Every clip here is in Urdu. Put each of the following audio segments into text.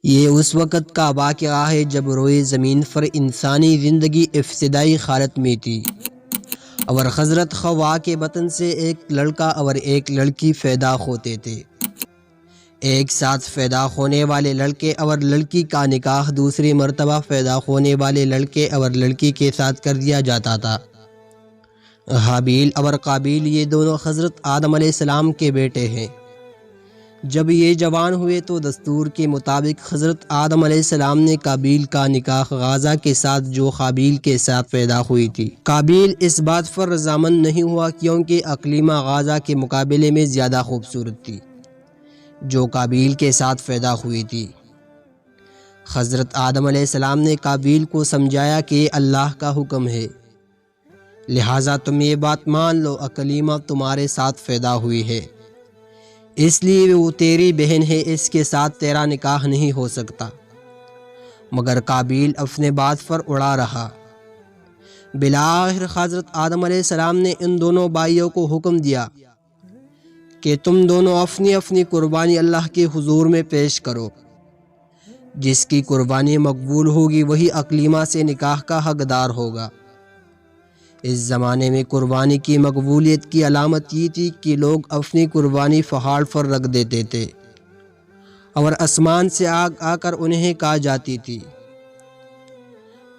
یہ اس وقت کا واقعہ ہے جب روئے زمین پر انسانی زندگی ابتدائی حالت میں تھی اور حضرت حوا کے بطن سے ایک لڑکا اور ایک لڑکی پیدا ہوتے تھے۔ ایک ساتھ پیدا ہونے والے لڑکے اور لڑکی کا نکاح دوسری مرتبہ پیدا ہونے والے لڑکے اور لڑکی کے ساتھ کر دیا جاتا تھا۔ حابیل اور قابیل یہ دونوں حضرت آدم علیہ السلام کے بیٹے ہیں۔ جب یہ جوان ہوئے تو دستور کے مطابق حضرت آدم علیہ السلام نے قابیل کا نکاح غازہ کے ساتھ جو حابیل کے ساتھ پیدا ہوئی تھی۔ قابیل اس بات پر رضامند نہیں ہوا کیونکہ اقلیمہ غازہ کے مقابلے میں زیادہ خوبصورت تھی جو قابیل کے ساتھ پیدا ہوئی تھی۔ حضرت آدم علیہ السلام نے قابیل کو سمجھایا کہ یہ اللہ کا حکم ہے، لہٰذا تم یہ بات مان لو، اقلیمہ تمہارے ساتھ پیدا ہوئی ہے، اس لیے وہ تیری بہن ہے، اس کے ساتھ تیرا نکاح نہیں ہو سکتا۔ مگر قابیل اپنے بات پر اڑا رہا۔ بالآخر حضرت آدم علیہ السلام نے ان دونوں بھائیوں کو حکم دیا کہ تم دونوں اپنی اپنی قربانی اللہ کے حضور میں پیش کرو، جس کی قربانی مقبول ہوگی وہی اقلیمہ سے نکاح کا حقدار ہوگا۔ اس زمانے میں قربانی کی مقبولیت کی علامت یہ تھی کہ لوگ اپنی قربانی پہاڑ پر رکھ دیتے تھے اور آسمان سے آگ آ کر انہیں کھا جاتی تھی۔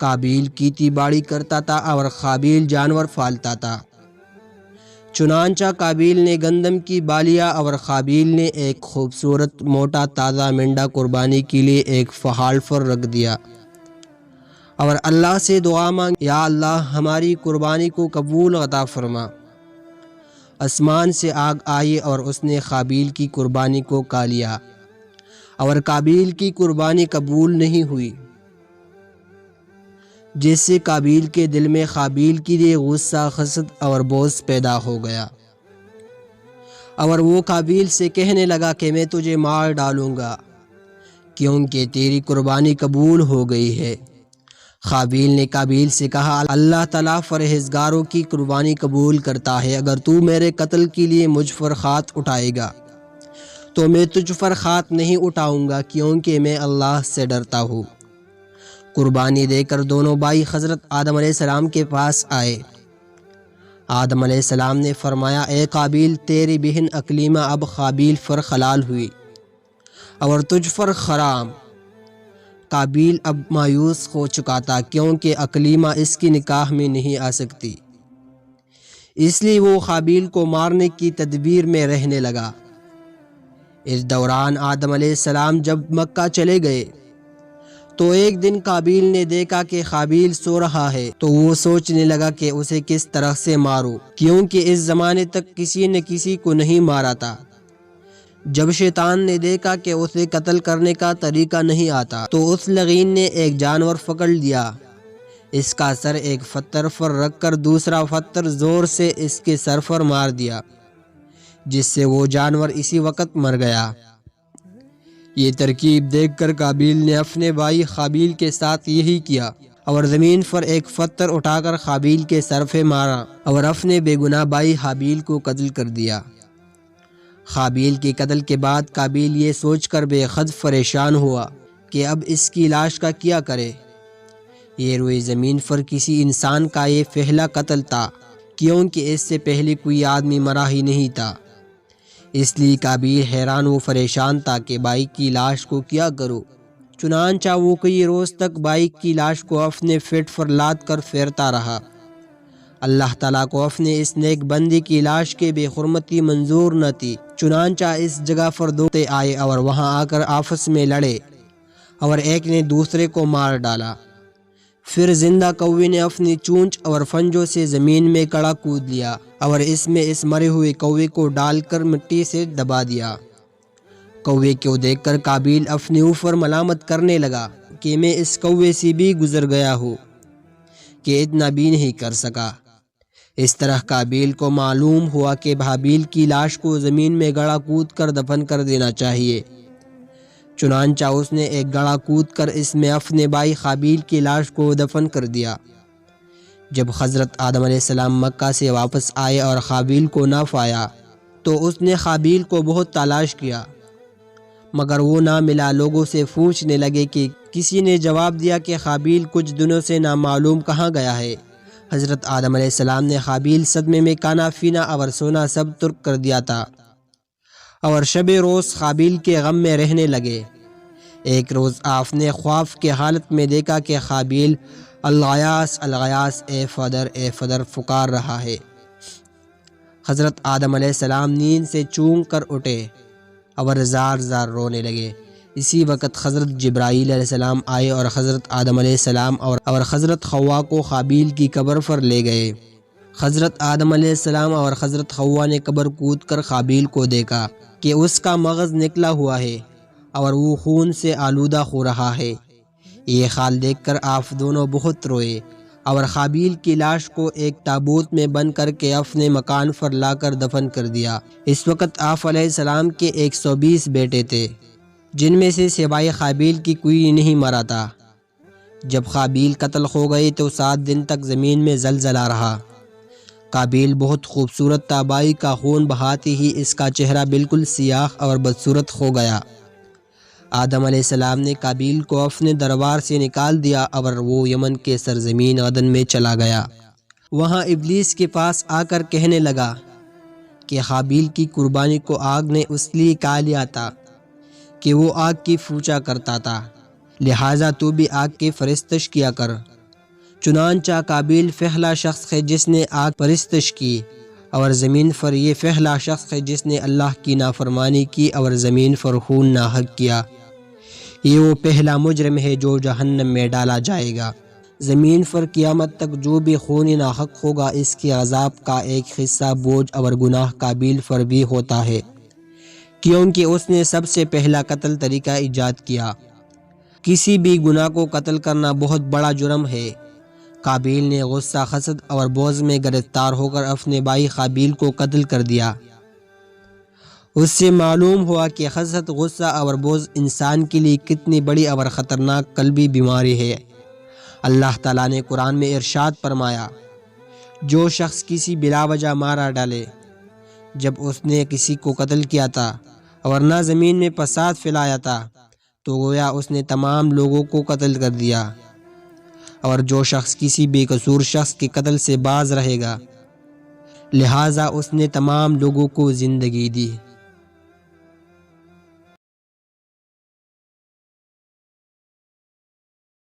قابیل کھیتی باڑی کرتا تھا اور حابیل جانور پالتا تھا۔ چنانچہ قابیل نے گندم کی بالیاں اور حابیل نے ایک خوبصورت موٹا تازہ مینڈا قربانی کے لیے ایک پہاڑ پر رکھ دیا اور اللہ سے دعا مانگی، یا اللہ ہماری قربانی کو قبول عطا فرما۔ آسمان سے آگ آئی اور اس نے حابیل کی قربانی کو کھا لیا اور قابیل کی قربانی قبول نہیں ہوئی، جس سے قابیل کے دل میں حابیل کے لیے غصہ، حسد اور بغض پیدا ہو گیا اور وہ قابیل سے کہنے لگا کہ میں تجھے مار ڈالوں گا کیونکہ تیری قربانی قبول ہو گئی ہے۔ حابیل نے قابیل سے کہا، اللہ تعالیٰ پرہیزگاروں کی قربانی قبول کرتا ہے، اگر تو میرے قتل کے لیے مجھ پر ہاتھ اٹھائے گا تو میں تجھ پر ہاتھ نہیں اٹھاؤں گا کیونکہ میں اللہ سے ڈرتا ہوں۔ قربانی دے کر دونوں بھائی حضرت آدم علیہ السلام کے پاس آئے۔ آدم علیہ السلام نے فرمایا، اے قابیل، تیری بہن اقلیمہ اب حابیل پر حلال ہوئی اور تجھ پر حرام۔ قابیل اب مایوس ہو چکا تھا کیونکہ اقلیمہ اس کی نکاح میں نہیں آ سکتی، اس لیے وہ حابیل کو مارنے کی تدبیر میں رہنے لگا۔ اس دوران آدم علیہ السلام جب مکہ چلے گئے تو ایک دن قابیل نے دیکھا کہ حابیل سو رہا ہے، تو وہ سوچنے لگا کہ اسے کس طرح سے ماروں کیونکہ اس زمانے تک کسی نے کسی کو نہیں مارا تھا۔ جب شیطان نے دیکھا کہ اسے قتل کرنے کا طریقہ نہیں آتا تو اس لعین نے ایک جانور پکڑ لیا، اس کا سر ایک پتھر پر رکھ کر دوسرا پتھر زور سے اس کے سر پر مار دیا، جس سے وہ جانور اسی وقت مر گیا۔ یہ ترکیب دیکھ کر قابیل نے اپنے بھائی حابیل کے ساتھ یہی کیا اور زمین پر ایک پتھر اٹھا کر حابیل کے سر پہ مارا اور اپنے بے گناہ بھائی حابیل کو قتل کر دیا۔ حابیل کے قتل کے بعد قابیل یہ سوچ کر بے حد پریشان ہوا کہ اب اس کی لاش کا کیا کرے۔ یہ روئے زمین پر کسی انسان کا یہ پہلا قتل تھا کیونکہ اس سے پہلے کوئی آدمی مرا ہی نہیں تھا، اس لیے قابیل حیران و پریشان تھا کہ بھائی کی لاش کو کیا کرو۔ چنانچہ وہ کئی روز تک بھائی کی لاش کو اپنے پیٹ پر لاد کر پھیرتا رہا۔ اللہ تعالیٰ کو اپنے اس نیک بندی کی لاش کے بے حرمتی منظور نہ تھی، چنانچہ اس جگہ پر دو کتے آئے اور وہاں آ کر آپس میں لڑے اور ایک نے دوسرے کو مار ڈالا۔ پھر زندہ کوے نے اپنی چونچ اور پنجوں سے زمین میں کڑا کود لیا اور اس میں اس مرے ہوئے کوے کو ڈال کر مٹی سے دبا دیا۔ کوے کو دیکھ کر قابیل اپنے اوپر ملامت کرنے لگا کہ میں اس کوے سے بھی گزر گیا ہوں کہ اتنا بھی نہیں کر سکا۔ اس طرح قابیل کو معلوم ہوا کہ حابیل کی لاش کو زمین میں گڑا کود کر دفن کر دینا چاہیے، چنانچہ اس نے ایک گڑھا کود کر اس میں اپنے بھائی حابیل کی لاش کو دفن کر دیا۔ جب حضرت آدم علیہ السلام مکہ سے واپس آئے اور حابیل کو نہ پایا تو اس نے حابیل کو بہت تلاش کیا مگر وہ نہ ملا۔ لوگوں سے پوچھنے لگے کہ کسی نے جواب دیا کہ قابیل کچھ دنوں سے نامعلوم کہاں گیا ہے۔ حضرت آدم علیہ السلام نے قابیل صدمے میں کھانا پینا اور سونا سب ترک کر دیا تھا اور شب روز قابیل کے غم میں رہنے لگے۔ ایک روز آپ نے خواب کے حالت میں دیکھا کہ قابیل الغیاث الغیاث اے فدر پکار رہا ہے۔ حضرت آدم علیہ السلام نیند سے چونک کر اٹھے اور زار زار رونے لگے۔ اسی وقت حضرت جبرائیل علیہ السلام آئے اور حضرت آدم علیہ السلام اور حضرت حوا کو قابیل کی قبر پر لے گئے۔ حضرت آدم علیہ السلام اور حضرت حوا نے قبر کود کر قابیل کو دیکھا کہ اس کا مغز نکلا ہوا ہے اور وہ خون سے آلودہ ہو رہا ہے۔ یہ حال دیکھ کر آپ دونوں بہت روئے اور قابیل کی لاش کو ایک تابوت میں بند کر کے اپنے مکان پر لا کر دفن کر دیا۔ اس وقت آپ علیہ السلام کے 120 بیٹے تھے، جن میں سے سوائے قابیل کی کوئی نہیں مرا تھا۔ جب قابیل قتل ہو گئے تو 7 دن تک زمین میں زلزلہ رہا۔ قابیل بہت خوبصورت تھا، بھائی کا خون بہاتے ہی اس کا چہرہ بالکل سیاہ اور بدصورت ہو گیا۔ آدم علیہ السلام نے قابیل کو اپنے دربار سے نکال دیا اور وہ یمن کے سرزمین عدن میں چلا گیا۔ وہاں ابلیس کے پاس آ کر کہنے لگا کہ قابیل کی قربانی کو آگ نے اس لیے کھا لیا تھا کہ وہ آگ کی پوجا کرتا تھا، لہٰذا تو بھی آگ کی پرستش کیا کر۔ چنانچہ قابیل پہلا شخص ہے جس نے آگ پرستش کی، اور زمین پر یہ پہلا شخص ہے جس نے اللہ کی نافرمانی کی اور زمین پر خون ناحق کیا۔ یہ وہ پہلا مجرم ہے جو جہنم میں ڈالا جائے گا۔ زمین پر قیامت تک جو بھی خون ناحق ہوگا، اس کے عذاب کا ایک حصہ بوجھ اور گناہ قابیل پر بھی ہوتا ہے، کیونکہ اس نے سب سے پہلا قتل طریقہ ایجاد کیا۔ کسی بھی گناہ کو قتل کرنا بہت بڑا جرم ہے۔ قابیل نے غصہ، حسد اور بغض میں گرفتار ہو کر اپنے بھائی قابیل کو قتل کر دیا۔ اس سے معلوم ہوا کہ حسد، غصہ اور بغض انسان کے لیے کتنی بڑی اور خطرناک قلبی بیماری ہے۔ اللہ تعالیٰ نے قرآن میں ارشاد فرمایا، جو شخص کسی بلا وجہ مارا ڈالے، جب اس نے کسی کو قتل کیا تھا اور نہ زمین میں فساد پھیلایا تھا، تو گویا اس نے تمام لوگوں کو قتل کر دیا۔ اور جو شخص کسی بے قصور شخص کے قتل سے باز رہے گا، لہٰذا اس نے تمام لوگوں کو زندگی دی۔